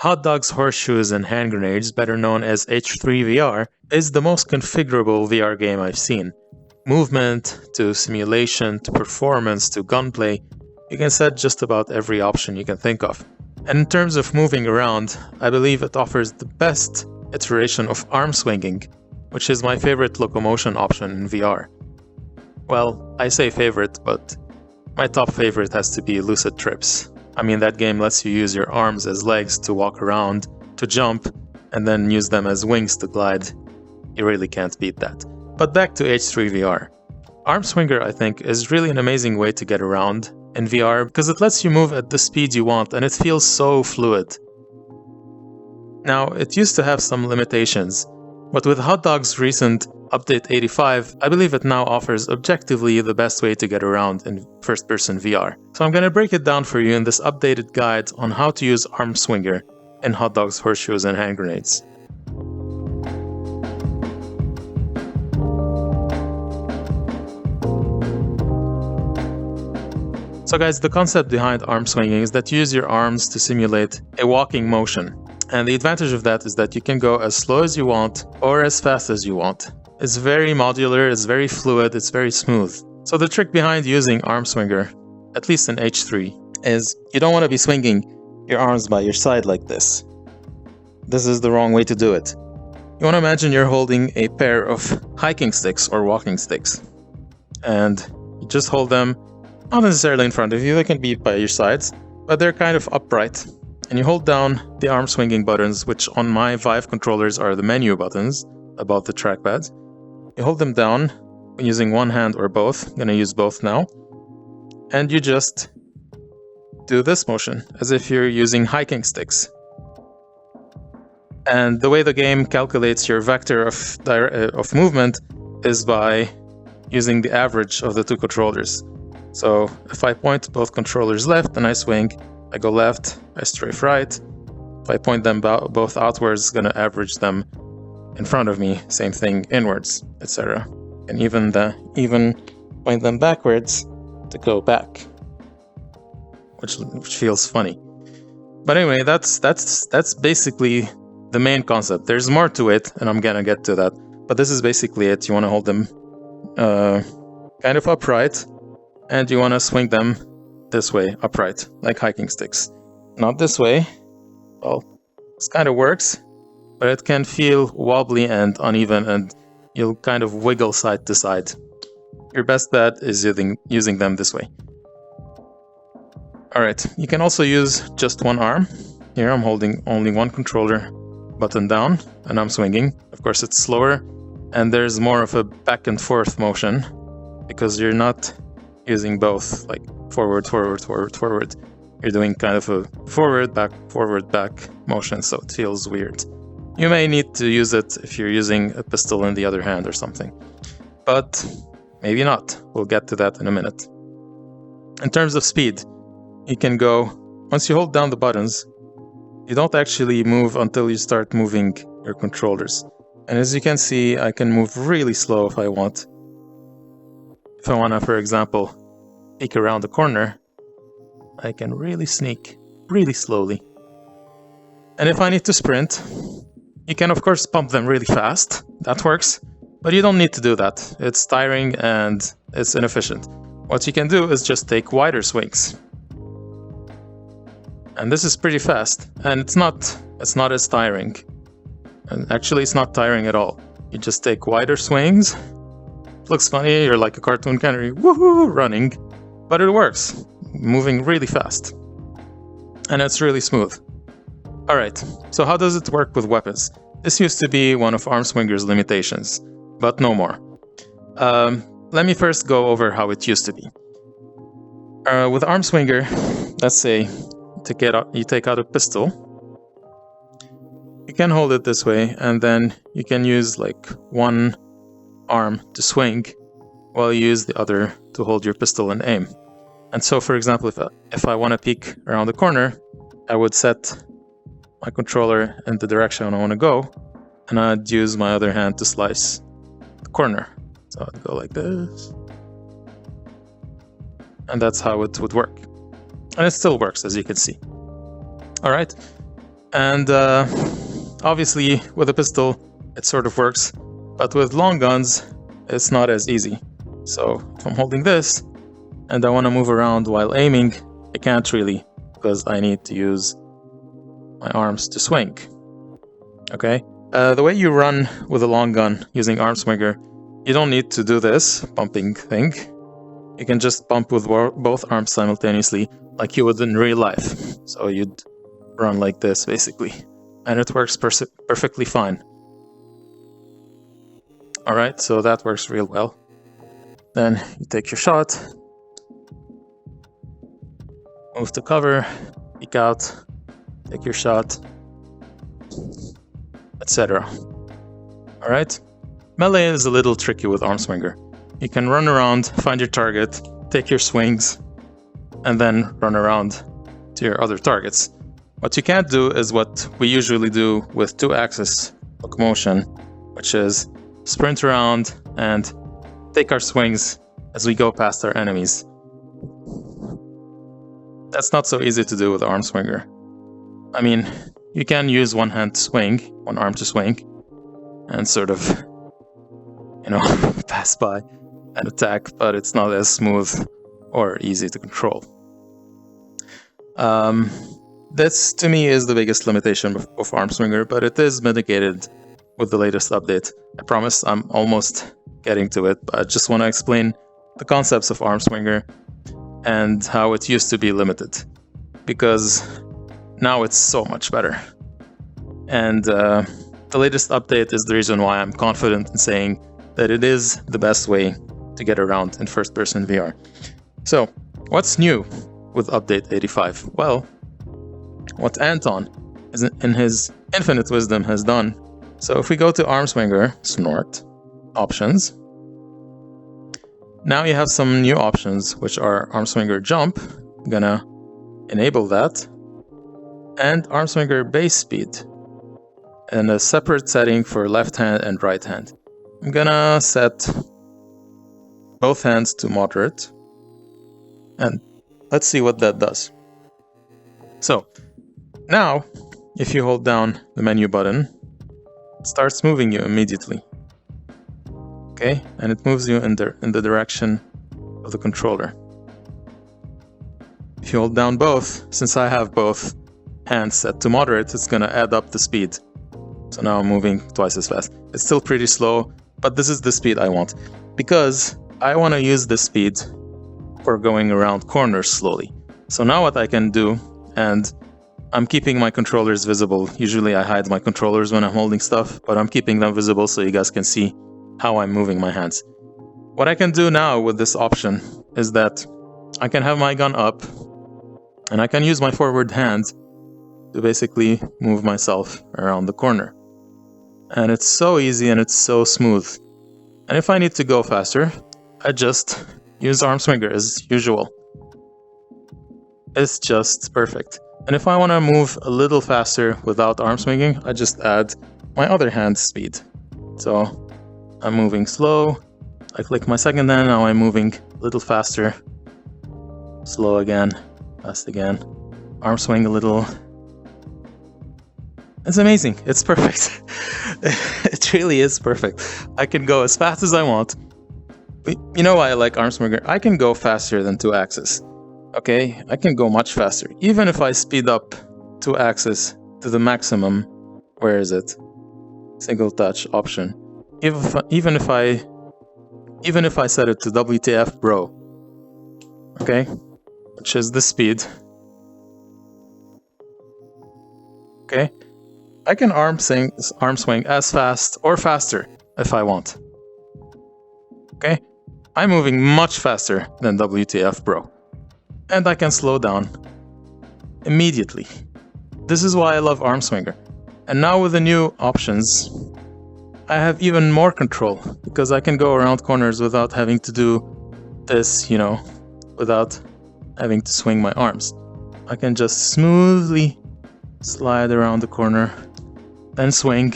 Hot Dogs, Horseshoes, and Hand Grenades, better known as H3VR, is the most configurable VR game I've seen. Movement, to simulation, to performance, to gunplay, you can set just about every option you can think of. And in terms of moving around, I believe it offers the best iteration of arm swinging, which is my favorite locomotion option in VR. Well, I say favorite, but my top favorite has to be Lucid Trips. I mean, that game lets you use your arms as legs to walk around, to jump, and then use them as wings to glide. You really can't beat that. But back to H3VR. Armswinger, I think, is really an amazing way to get around in VR because it lets you move at the speed you want and it feels so fluid. Now, it used to have some limitations, but with Hot Dog's recent Update 85, I believe it now offers objectively the best way to get around in first-person VR. So I'm going to break it down for you in this updated guide on how to use Armswinger in Hot Dogs, Horseshoes, and Hand Grenades. So guys, the concept behind arm swinging is that you use your arms to simulate a walking motion. And the advantage of that is that you can go as slow as you want or as fast as you want. It's very modular, it's very fluid, it's very smooth. So the trick behind using Armswinger, at least in H3, is you don't want to be swinging your arms by your side like this. This is the wrong way to do it. You want to imagine you're holding a pair of hiking sticks or walking sticks. And you just hold them, not necessarily in front of you, they can be by your sides, but they're kind of upright. And you hold down the arm swinging buttons, which on my Vive controllers are the menu buttons above the trackpad. You hold them down using one hand or both. I'm going to use both now. And you just do this motion as if you're using hiking sticks. And the way the game calculates your vector of movement is by using the average of the two controllers. So if I point both controllers left and I swing, I go left, I strafe right. If I point them both outwards, it's going to average them in front of me, same thing inwards, etc. And even point them backwards to go back, which feels funny. But anyway, that's basically the main concept. There's more to it, and I'm gonna get to that. But this is basically it. You want to hold them kind of upright, and you want to swing them this way, upright, like hiking sticks. Not this way. Well, this kind of works, but it can feel wobbly and uneven, and you'll kind of wiggle side to side. Your best bet is using them this way. Alright, you can also use just one arm. Here I'm holding only one controller button down, and I'm swinging. Of course it's slower, and there's more of a back and forth motion, because you're not using both, like forward, forward, forward, forward. You're doing kind of a forward, back motion, so it feels weird. You may need to use it if you're using a pistol in the other hand or something. But maybe not. We'll get to that in a minute. In terms of speed, you can go, once you hold down the buttons, you don't actually move until you start moving your controllers. And as you can see, I can move really slow if I want. If I want to, for example, peek around the corner, I can really sneak really slowly. And if I need to sprint, you can of course pump them really fast. That works, but you don't need to do that. It's tiring and it's inefficient. What you can do is just take wider swings. And this is pretty fast, and it's not as tiring. And actually it's not tiring at all. You just take wider swings. It looks funny, you're like a cartoon canary, woohoo, running. But it works, moving really fast. And it's really smooth. Alright, so how does it work with weapons? This used to be one of Armswinger's limitations, but no more. Let me first go over how it used to be. With Armswinger, let's say you take out a pistol. You can hold it this way, and then you can use like one arm to swing, while you use the other to hold your pistol and aim. And so, for example, if I want to peek around the corner, I would set my controller in the direction I want to go, and I'd use my other hand to slice the corner. So I'd go like this. And that's how it would work. And it still works, as you can see. Alright, And obviously, with a pistol, it sort of works, but with long guns, it's not as easy. So if I'm holding this and I want to move around while aiming, I can't really, because I need to use my arms to swing. Okay? The way you run with a long gun using Armswinger, you don't need to do this bumping thing. You can just bump with both arms simultaneously, like you would in real life. So you'd run like this, basically. And it works perfectly fine. Alright, so that works real well. Then you take your shot, move to cover, peek out, take your shot, etc. Alright? Melee is a little tricky with Armswinger. You can run around, find your target, take your swings, and then run around to your other targets. What you can't do is what we usually do with 2-axis locomotion, which is sprint around and take our swings as we go past our enemies. That's not so easy to do with Armswinger. I mean, you can use one hand to swing, one arm to swing, and sort of, pass by and attack, but it's not as smooth or easy to control. This, to me, is the biggest limitation of Armswinger, but it is mitigated with the latest update. I promise I'm almost getting to it, but I just want to explain the concepts of Armswinger and how it used to be limited, because now it's so much better. And the latest update is the reason why I'm confident in saying that it is the best way to get around in first-person VR. So, what's new with update 85? Well, what Anton, in his infinite wisdom, has done. So if we go to Armswinger, Snort, Options, now you have some new options, which are Armswinger Jump, I'm gonna enable that, and Armswinger Base Speed, and a separate setting for left hand and right hand. I'm gonna set both hands to moderate, and let's see what that does. So, now, if you hold down the menu button, it starts moving you immediately. Okay, and it moves you in the direction of the controller. If you hold down both, since I have both hands set to moderate, it's gonna add up the speed. So now I'm moving twice as fast. It's still pretty slow, but this is the speed I want, because I want to use this speed for going around corners slowly. So now what I can do, and I'm keeping my controllers visible. Usually I hide my controllers when I'm holding stuff, but I'm keeping them visible so you guys can see how I'm moving my hands. What I can do now with this option is that I can have my gun up, and I can use my forward hand to basically move myself around the corner. And it's so easy and it's so smooth. And if I need to go faster, I just use Armswinger as usual. It's just perfect. And if I want to move a little faster without arm swinging, I just add my other hand's speed. So I'm moving slow, I click my second hand, now I'm moving a little faster. Slow again, fast again, arm swing a little. It's amazing, it's perfect. It really is perfect. I can go as fast as I want. You know why I like Armswinger? I can go faster than 2-axis. Okay, I can go much faster. Even if I speed up 2-axis to the maximum, where is it? Single touch option. Even if I set it to WTF bro, okay, which is the speed. Okay, I can arm swing as fast or faster if I want. Okay, I'm moving much faster than WTF bro. And I can slow down immediately. This is why I love Armswinger. And now with the new options, I have even more control, because I can go around corners without having to do this, without having to swing my arms. I can just smoothly slide around the corner, then swing,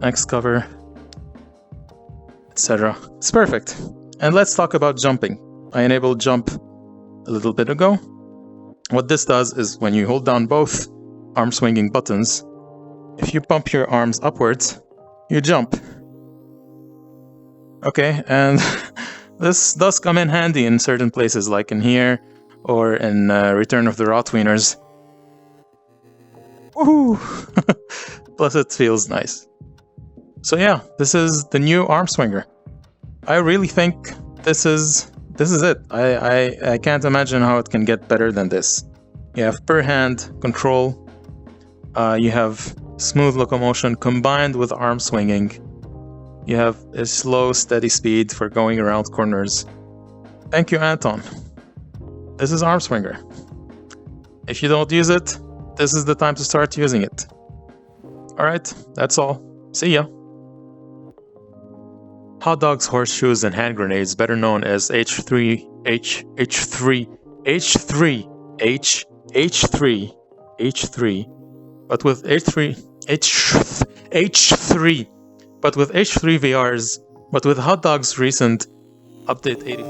next cover, etc. It's perfect. And let's talk about jumping. I enabled jump a little bit ago. What this does is when you hold down both arm swinging buttons. If you pump your arms upwards, you jump. Okay, and this does come in handy in certain places, like in here, or in Return of the Rotwieners. Woohoo! Plus it feels nice. So yeah, this is the new Armswinger. I really think this is it. I can't imagine how it can get better than this. You have per hand control. You have smooth locomotion combined with arm swinging. You have a slow, steady speed for going around corners. Thank you, Anton. This is Armswinger. If you don't use it, this is the time to start using it. Alright, that's all. See ya. Hot dogs, horseshoes, and hand grenades, better known as H3, but with H3VR's, but with Hot Dog's recent update 80.